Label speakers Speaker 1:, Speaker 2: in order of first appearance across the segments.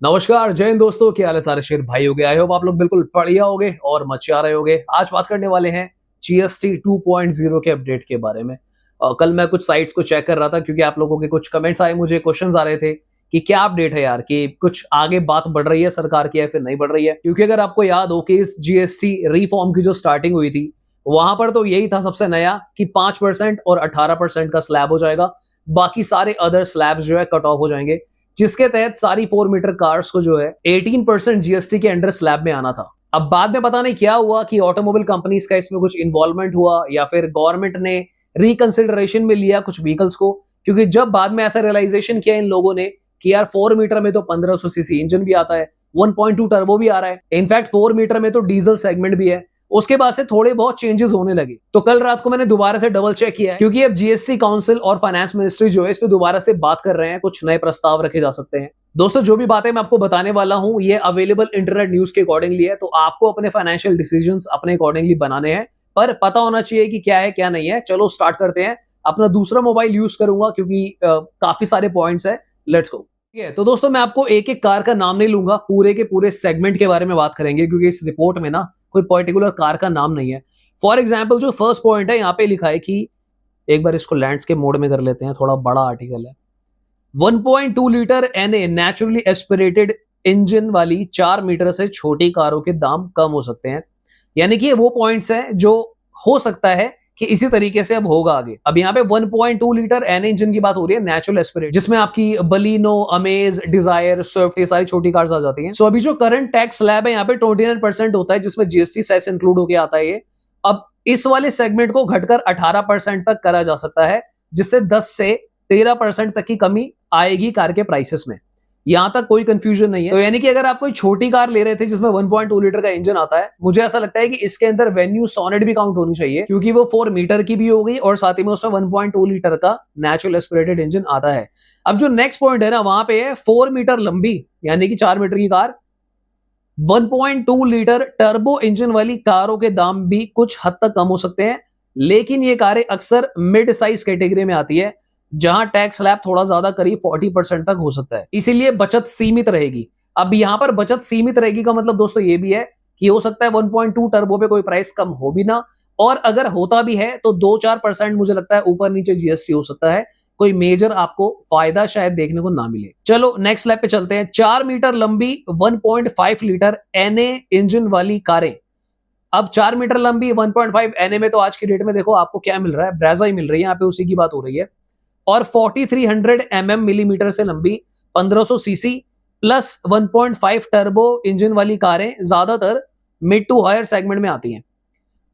Speaker 1: नमस्कार, जय हिंद दोस्तों। क्या हाल है सारे शेर भाई हो गए। आई होप आप लोग बिल्कुल बढ़िया होगे और मचा रहे होगे। आज बात करने वाले हैं जीएसटी 2.0 के अपडेट के बारे में। कल मैं कुछ साइट्स को चेक कर रहा था क्योंकि आप लोगों के कुछ कमेंट्स आए, मुझे क्वेश्चंस आ रहे थे कि क्या अपडेट है यार, कि कुछ आगे बात बढ़ रही है सरकार की या फिर नहीं बढ़ रही है। क्योंकि अगर आपको याद हो कि इस जीएसटी रिफॉर्म की जो स्टार्टिंग हुई थी वहां पर तो यही था सबसे नया कि 5% और 18% का स्लैब हो जाएगा, बाकी सारे अदर स्लैब्स जो है कट ऑफ हो जाएंगे, जिसके तहत सारी 4 मीटर कार्स को जो है 18% जीएसटी के अंडर स्लैब में आना था। अब बाद में पता नहीं क्या हुआ कि ऑटोमोबाइल कंपनीज का इसमें कुछ इन्वॉल्वमेंट हुआ या फिर गवर्नमेंट ने रिकंसिडरेशन में लिया कुछ व्हीकल्स को, क्योंकि जब बाद में ऐसा रियलाइजेशन किया इन लोगों ने कि यार 4 मीटर में तो 1500 सीसी इंजन भी आता है, 1.2 टर्बो भी आ रहा है, इनफैक्ट 4 मीटर में तो डीजल सेगमेंट भी है। उसके बाद से थोड़े बहुत चेंजेस होने लगे। तो कल रात को मैंने दोबारा से डबल चेक किया है, क्योंकि अब जीएसटी काउंसिल और फाइनेंस मिनिस्ट्री जो है इस पे दोबारा से बात कर रहे हैं, कुछ नए प्रस्ताव रखे जा सकते हैं। दोस्तों, जो भी बातें मैं आपको बताने वाला हूं ये अवेलेबल इंटरनेट न्यूज के अकॉर्डिंगली है, तो आपको अपने फाइनेंशियल डिसीजंस अपने अकॉर्डिंगली बनाने हैं, पर पता होना चाहिए कि क्या है क्या नहीं है। चलो स्टार्ट करते हैं। अपना दूसरा मोबाइल यूज करूंगा क्योंकि काफी सारे पॉइंट्स है। Let's go. ठीक है, तो दोस्तों मैं आपको एक एक कार का नाम नहीं लूंगा, पूरे के पूरे सेगमेंट के बारे में बात करेंगे, क्योंकि इस रिपोर्ट में ना कोई पर्टिकुलर कार का नाम नहीं है। फॉर एग्जाम्पल जो फर्स्ट पॉइंट है यहाँ पे लिखा है कि, एक बार इसको लैंडस्केप मोड में कर लेते हैं, थोड़ा बड़ा आर्टिकल है। 1.2 litre NA naturally aspirated engine वाली 4 मीटर से छोटी कारों के दाम कम हो सकते हैं। यानी कि ये वो पॉइंट्स हैं जो हो सकता है कि इसी तरीके से अब होगा आगे। अब यहाँ पे 1.2 लीटर एन इंजन की बात हो रही है, नेचुरल एस्पिरेट, जिसमें आपकी बलिनो, अमेज, डिजायर, स्विफ्ट, ये सारी छोटी कार्स आ जाती हैं। सो अभी जो करंट टैक्स स्लैब है यहाँ पे 29% होता है, जिसमें जीएसटी सेस इंक्लूड होकर आता है ये। अब इस वाले सेगमेंट को घटकर 18% तक करा जा सकता है, जिससे 10 से 13% तक की कमी आएगी कार के प्राइसेस में। यहां तक कोई कंफ्यूजन नहीं है। तो यानी कि अगर आप कोई छोटी कार ले रहे थे जिसमें 1.2 लीटर का इंजन आता है, मुझे ऐसा लगता है कि इसके अंदर वेन्यू सोनेट भी काउंट होनी चाहिए, क्योंकि वो 4 मीटर की भी हो गई और साथ ही में उसमें 1.2 लीटर का नेचुरल एस्पिरेटेड इंजन आता है। अब जो नेक्स्ट पॉइंट है ना, वहां पे है 4 मीटर लंबी यानी कि 4 मीटर की कार, 1.2 लीटर टर्बो इंजन वाली कारों के दाम भी कुछ हद तक कम हो सकते हैं, लेकिन ये कारें अक्सर मिड साइज कैटेगरी में आती है, जहां टैक्स स्लैब थोड़ा ज्यादा करीब 40% तक हो सकता है, इसीलिए बचत सीमित रहेगी। अब यहां पर बचत सीमित रहेगी का मतलब दोस्तों ये भी है कि हो सकता है 1.2 टर्बो पे कोई प्राइस कम हो भी ना, और अगर होता भी है तो 2-4% मुझे लगता है ऊपर नीचे जीएसटी हो सकता है, कोई मेजर आपको फायदा शायद देखने को ना मिले। चलो नेक्स्ट स्लैब पे चलते हैं। 4 मीटर लंबी 1.5 लीटर एनए इंजन वाली कारें। अब 4 मीटर लंबी 1.5 एनए में तो आज की डेट में देखो आपको क्या मिल रहा है, ब्रेजा ही मिल रही है, यहाँ पे उसी की बात हो रही है। और 4300 मिलीमीटर से लंबी 1500 सीसी प्लस 1.5 टर्बो इंजन वाली कारें ज्यादातर मिड टू हायर सेगमेंट में आती हैं।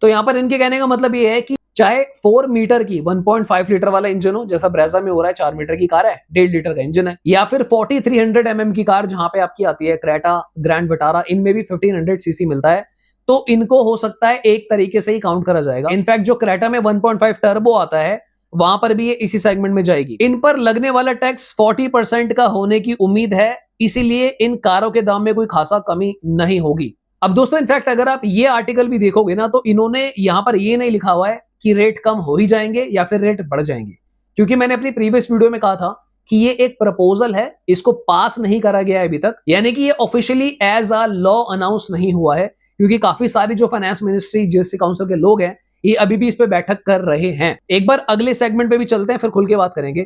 Speaker 1: तो यहां पर इनके कहने का मतलब ये है कि चाहे 4 मीटर की 1.5 लीटर वाला इंजन हो, जैसा ब्रेजा में हो रहा है, 4 मीटर की कार है, 1.5 लीटर का इंजन है, या फिर 4300 की कार जहां पे आपकी आती है क्रेटा, ग्रैंड विटारा, इनमें भी 1500 सीसी मिलता है, तो इनको हो सकता है एक तरीके से ही काउंट करा जाएगा। इनफैक्ट जो क्रेटा में 1.5 टर्बो आता है वहां पर भी ये इसी सेगमेंट में जाएगी। इन पर लगने वाला टैक्स 40% का होने की उम्मीद है, इसीलिए इन कारों के दाम में कोई खासा कमी नहीं होगी। अब दोस्तों इनफैक्ट अगर आप ये आर्टिकल भी देखोगे ना, तो इन्होंने यहां पर ये नहीं लिखा हुआ है कि रेट कम हो ही जाएंगे या फिर रेट बढ़ जाएंगे, क्योंकि मैंने अपनी प्रीवियस वीडियो में कहा था कि ये एक प्रपोजल है, इसको पास नहीं करा गया है अभी तक, यानी कि ये officially as a law announce नहीं हुआ है, क्योंकि काफी सारी जो फाइनेंस मिनिस्ट्री, जीएसटी काउंसिल के लोग हैं, ये अभी भी इस पे बैठक कर रहे हैं। एक बार अगले सेगमेंट पे भी चलते हैं, फिर खुल के बात करेंगे।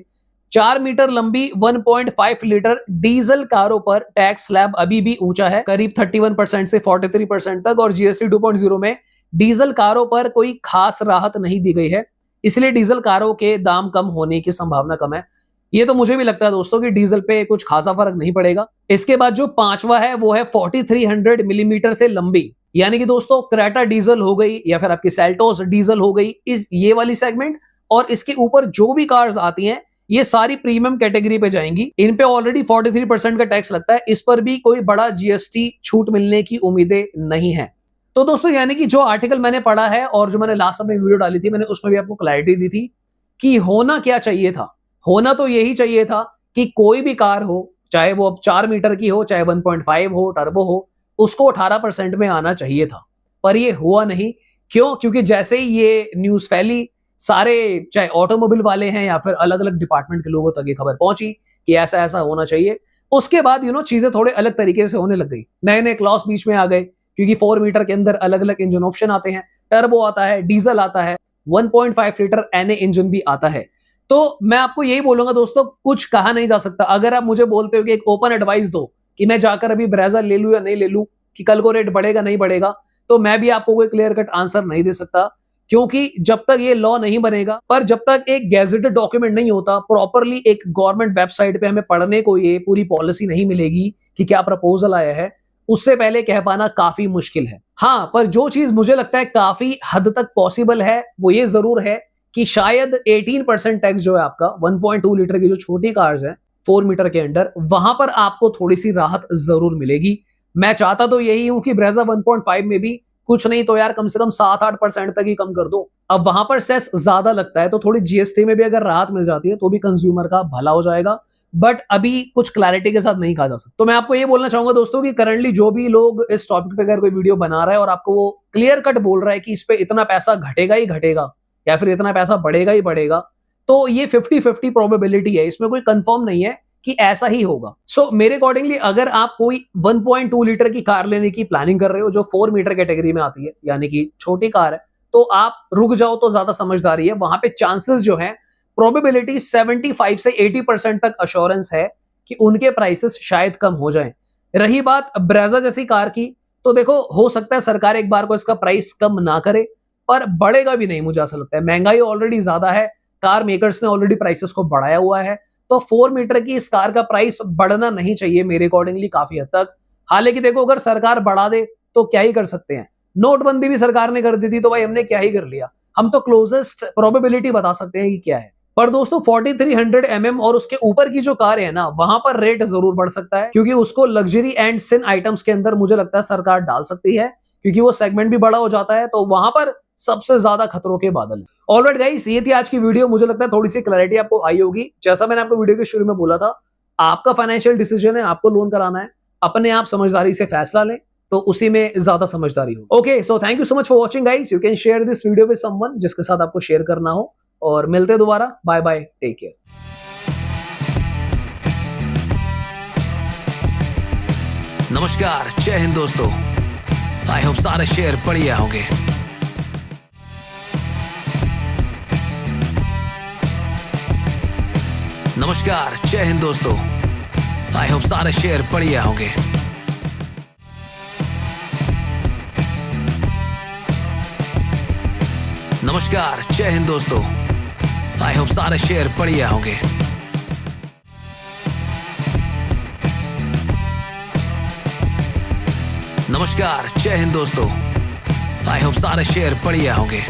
Speaker 1: 4 मीटर लंबी 1.5 लीटर डीजल कारों पर टैक्स स्लैब अभी भी ऊंचा है, करीब 31% से 43% तक, और जीएसटी 2.0 में डीजल कारों पर कोई खास राहत नहीं दी गई है, इसलिए डीजल कारों के दाम कम होने की संभावना कम है। ये तो मुझे भी लगता है दोस्तों कि डीजल पे कुछ खासा फर्क नहीं पड़ेगा। इसके बाद जो पांचवा है वो है 4300 मिलीमीटर से लंबी, यानी कि दोस्तों क्रेटा डीजल हो गई या फिर आपकी सेल्टोस डीजल हो गई, इस ये वाली सेगमेंट, और इसके ऊपर जो भी कार्स आती हैं ये सारी प्रीमियम कैटेगरी पे जाएंगी। इन पे ऑलरेडी 43% का टैक्स लगता है, इस पर भी कोई बड़ा जीएसटी छूट मिलने की उम्मीदें नहीं है। तो दोस्तों यानी कि जो आर्टिकल मैंने पढ़ा है और जो मैंने लास्ट अपनी वीडियो डाली थी, मैंने उसमें भी आपको क्लैरिटी दी थी कि होना क्या चाहिए था। होना तो यही चाहिए था कि कोई भी कार हो, चाहे वो अब 4 मीटर की हो, चाहे 1.5 हो, टर्बो हो, उसको 18% में आना चाहिए था, पर ये हुआ नहीं। क्यों? क्योंकि जैसे ही ये न्यूज फैली, सारे चाहे ऑटोमोबाइल वाले हैं या फिर अलग अलग डिपार्टमेंट के लोगों तक ये खबर पहुंची कि ऐसा ऐसा होना चाहिए, उसके बाद चीजें थोड़े अलग तरीके से होने लग गई, नए नए क्लॉस बीच में आ गए, क्योंकि 4 मीटर के अंदर अलग अलग इंजन ऑप्शन आते हैं, टर्बो आता है, डीजल आता है, 1.5 लीटर NA इंजन भी आता है। तो मैं आपको यही बोलूंगा दोस्तों, कुछ कहा नहीं जा सकता। अगर आप मुझे बोलते हो कि एक ओपन एडवाइस दो कि मैं जाकर अभी ब्रेजा ले लूं या नहीं ले लूं, कि कल को रेट बढ़ेगा नहीं बढ़ेगा, तो मैं भी आपको कोई क्लियर कट आंसर नहीं दे सकता, क्योंकि जब तक ये लॉ नहीं बनेगा, पर जब तक एक गैजेटेड डॉक्यूमेंट नहीं होता प्रॉपरली, एक गवर्नमेंट वेबसाइट पे हमें पढ़ने को ये पूरी पॉलिसी नहीं मिलेगी कि क्या प्रपोजल आया है, उससे पहले कह पाना काफी मुश्किल है। हाँ, पर जो चीज मुझे लगता है काफी हद तक पॉसिबल है, वो ये जरूर है कि शायद 18% टैक्स जो है आपका 1.2 लीटर की जो छोटी कार्स है 4 मीटर के अंडर, वहां पर आपको थोड़ी सी राहत जरूर मिलेगी। मैं चाहता तो यही हूं कि ब्रेजा 1.5 में भी कुछ नहीं तो यार कम से कम 7-8% तक ही कम कर दो। अब वहां पर सेस ज्यादा लगता है, तो थोड़ी जीएसटी में भी अगर राहत मिल जाती है तो भी कंज्यूमर का भला हो जाएगा, बट अभी कुछ क्लैरिटी के साथ नहीं कहा जा सकता। तो मैं आपको ये बोलना चाहूंगा दोस्तों कि करंटली जो भी लोग इस टॉपिक पे अगर कोई वीडियो बना रहा है और आपको वो क्लियर कट बोल रहा है कि इस पे इतना पैसा घटेगा ही घटेगा या फिर इतना पैसा बढ़ेगा ही बढ़ेगा, तो ये 50-50 प्रोबेबिलिटी है, इसमें कोई कंफर्म नहीं है कि ऐसा ही होगा। सो मेरे अकॉर्डिंगली अगर आप कोई 1.2 लीटर की कार लेने की प्लानिंग कर रहे हो जो 4 मीटर कैटेगरी में आती है, यानी कि छोटी कार है, तो आप रुक जाओ तो ज्यादा समझदारी है। वहां पे चांसेस जो है, प्रोबेबिलिटी 75 से 80% तक अश्योरेंस है कि उनके प्राइसेस शायद कम हो जाएं। रही बात ब्रेजा जैसी कार की, तो देखो हो सकता है सरकार एक बार को इसका प्राइस कम ना करे, पर बढ़ेगा भी नहीं, मुझे ऐसा लगता है। महंगाई ऑलरेडी ज्यादा है, कार मेकर्स ने ऑलरेडी प्राइसेस को बढ़ाया हुआ है, तो 4 मीटर की इस कार का प्राइस बढ़ना नहीं चाहिए मेरे अकॉर्डिंगली काफी हद तक। हालांकि देखो अगर सरकार बढ़ा दे तो क्या ही कर सकते हैं, नोटबंदी भी सरकार ने कर दी थी तो भाई हमने क्या ही कर लिया, हम तो क्लोजेस्ट प्रोबेबिलिटी बता सकते हैं कि क्या है। पर दोस्तों 4300 mm और उसके ऊपर की जो कार है ना, वहां पर रेट जरूर बढ़ सकता है, क्योंकि उसको लग्जरी एंड सिन आइटम्स के अंदर मुझे लगता है सरकार डाल सकती है, क्योंकि वो सेगमेंट भी बड़ा हो जाता है, तो वहां पर सबसे ज्यादा खतरों के बादल है। ऑलराइट गाइस, ये थी आज की वीडियो। मुझे लगता है थोड़ी सी क्लैरिटी आपको आई होगी। जैसा मैंने आपको वीडियो के शुरू में बोला था, आपका फाइनेंशियल डिसीजन है, आपको लोन कराना है, अपने आप समझदारी से फैसला लें, तो उसी में ज्यादा समझदारी हो। Okay, so thank you so much for watching guys. You can share this video with someone जिसके साथ आपको शेयर करना हो, और मिलते हैं दोबारा। Bye bye, take care.
Speaker 2: नमस्कार, जय हिंद दोस्तों। आई होप सारे शेयर बढ़िया होंगे। नमस्कार, जय हिंद दोस्तों। आई होप सारे शेयर बढ़िया होंगे। नमस्कार, जय हिंद दोस्तों। आई होप सारे शेयर बढ़िया होंगे। नमस्कार, जय हिंद दोस्तों। आई होप सारे शेयर बढ़िया होंगे।